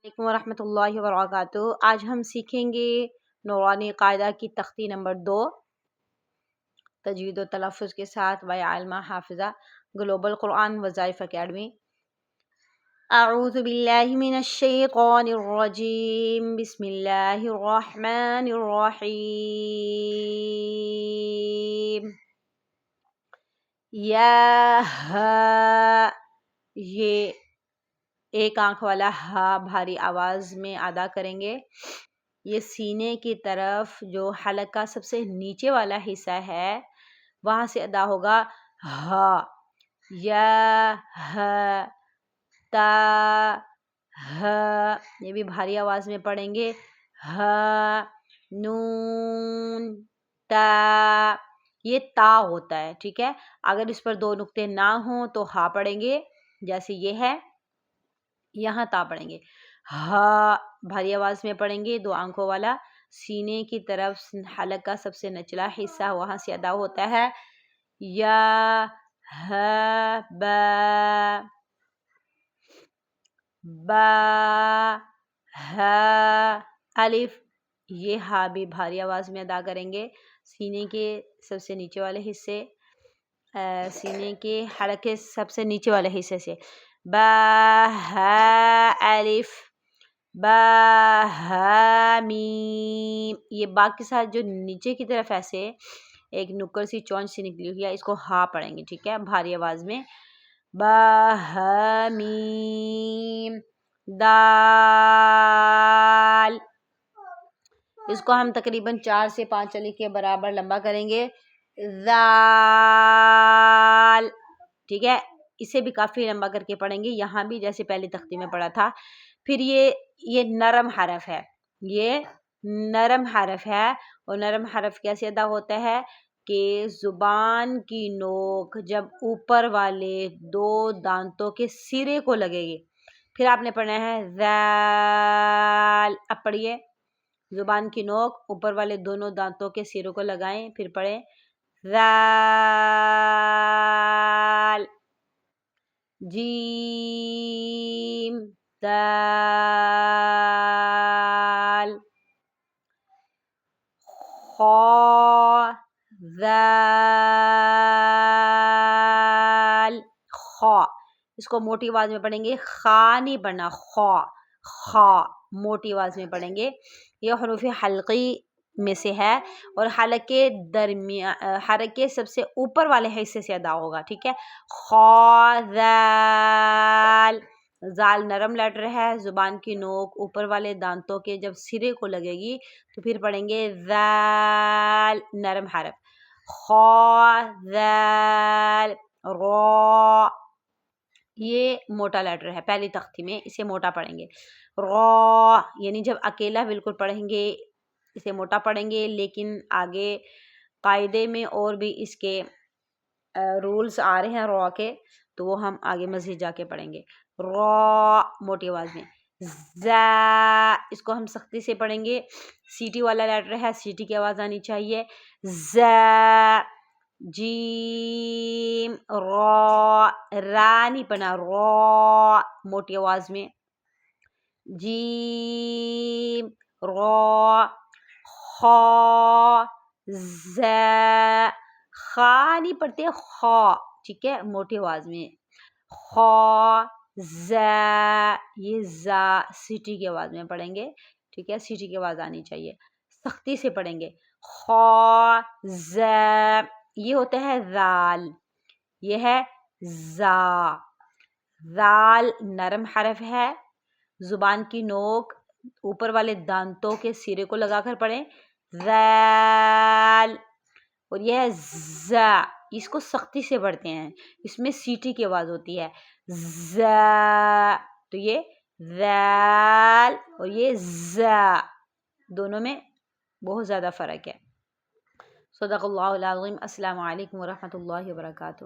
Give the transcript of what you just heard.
علیکم ورحمۃ اللہ وبرکاتہ۔ آج ہم سیکھیں گے نورانی قاعدہ کی تختی نمبر 2 تجوید و تلفظ کے ساتھ بائی عالمہ حافظہ گلوبل قرآن وظائف اکیڈمی۔ اعوذ باللہ من الشیطان الرجیم، بسم اللہ الرحمن الرحیم۔ یا ہا، یہ ایک آنکھ والا ہا بھاری آواز میں ادا کریں گے۔ یہ سینے کی طرف جو حلق کا سب سے نیچے والا حصہ ہے وہاں سے ادا ہوگا ہا۔ یا ہا، تا ہا، یہ بھی بھاری آواز میں پڑھیں گے۔ ہا، نون، تا، یہ تا ہوتا ہے، ٹھیک ہے۔ اگر اس پر 2 نقطے نہ ہوں تو ہا پڑھیں گے، جیسے یہ ہے، یہاں تا پڑھیں گے۔ ہا بھاری آواز میں پڑھیں گے، 2 آنکھوں والا، سینے کی طرف حلق کا سب سے نچلا حصہ وہاں سے ادا ہوتا ہے۔ یا ہا با، با ہا الف، یہ ہا بھی بھاری آواز میں ادا کریں گے، سینے کے سب سے نیچے والے حصے، سینے کے حلق کے سب سے نیچے والے حصے سے۔ با ہا الف، با ہا میم، یہ با کے ساتھ جو نیچے کی طرف ایسے ایک نکر سی چونچ سی نکلی ہوئی ہے، اس کو ہا پڑھیں گے، ٹھیک ہے، بھاری آواز میں۔ با ہا میم دال، اس کو ہم تقریباً 4 سے 5 علی کے برابر لمبا کریں گے۔ ذال، ٹھیک ہے، اسے بھی کافی لمبا کر کے پڑھیں گے، یہاں بھی جیسے پہلی تختی میں پڑھا تھا۔ پھر یہ نرم حرف ہے، یہ نرم حرف ہے، اور نرم حرف کیسے ادا ہوتا ہے کہ زبان کی نوک جب اوپر والے 2 دانتوں کے سرے کو لگے گی، پھر آپ نے پڑھنا ہے ذال۔ اب پڑھیے، زبان کی نوک اوپر والے دونوں دانتوں کے سروں کو لگائیں، پھر پڑھیں ذال، جیم، دال، خا، ذال، خا، اس کو موٹی آواز میں پڑھیں گے، خا نہیں پڑھنا، خا، خا موٹی آواز میں پڑھیں گے۔ یہ حروف حلقی میں سے ہے اور حلق کے درمیان، حلق کے سب سے اوپر والے حصے سے ادا ہوگا، ٹھیک ہے۔ خا، ذال، ذال نرم لیٹر ہے، زبان کی نوک اوپر والے دانتوں کے جب سرے کو لگے گی تو پھر پڑھیں گے ذال، نرم حرف۔ خا، ذال، را، یہ موٹا لیٹر ہے، پہلی تختی میں اسے موٹا پڑھیں گے۔ را، یعنی جب اکیلا بالکل پڑھیں گے اسے موٹا پڑھیں گے، لیکن آگے قاعدے میں اور بھی اس کے رولز آ رہے ہیں را کے، تو وہ ہم آگے مزید جا کے پڑھیں گے۔ را موٹی آواز میں۔ زا، اس کو ہم سختی سے پڑھیں گے، سیٹی والا لیٹر ہے، سیٹی کی آواز آنی چاہیے۔ زا، جیم، را، را نہیں پڑھنا، را موٹی آواز میں۔ جیم، را، خا، زا، خا نہیں پڑھتے، خا، ٹھیک ہے، موٹی آواز میں۔ خا، زا، یہ زا سیٹی کی آواز میں پڑھیں گے، ٹھیک ہے، سیٹی کی آواز آنی چاہیے، سختی سے پڑھیں گے۔ خا، زا، یہ ہوتا ہے ذال، یہ ہے زا۔ ذال نرم حرف ہے، زبان کی نوک اوپر والے دانتوں کے سرے کو لگا کر پڑھیں، ذال، اور یہ ہے زا، اس کو سختی سے پڑھتے ہیں، اس میں سیٹی کی آواز ہوتی ہے، زا، تو یہ ذال اور یہ زا، دونوں میں بہت زیادہ فرق ہے۔ صدق اللہ العظیم۔ السلام علیکم ورحمۃ اللہ وبرکاتہ۔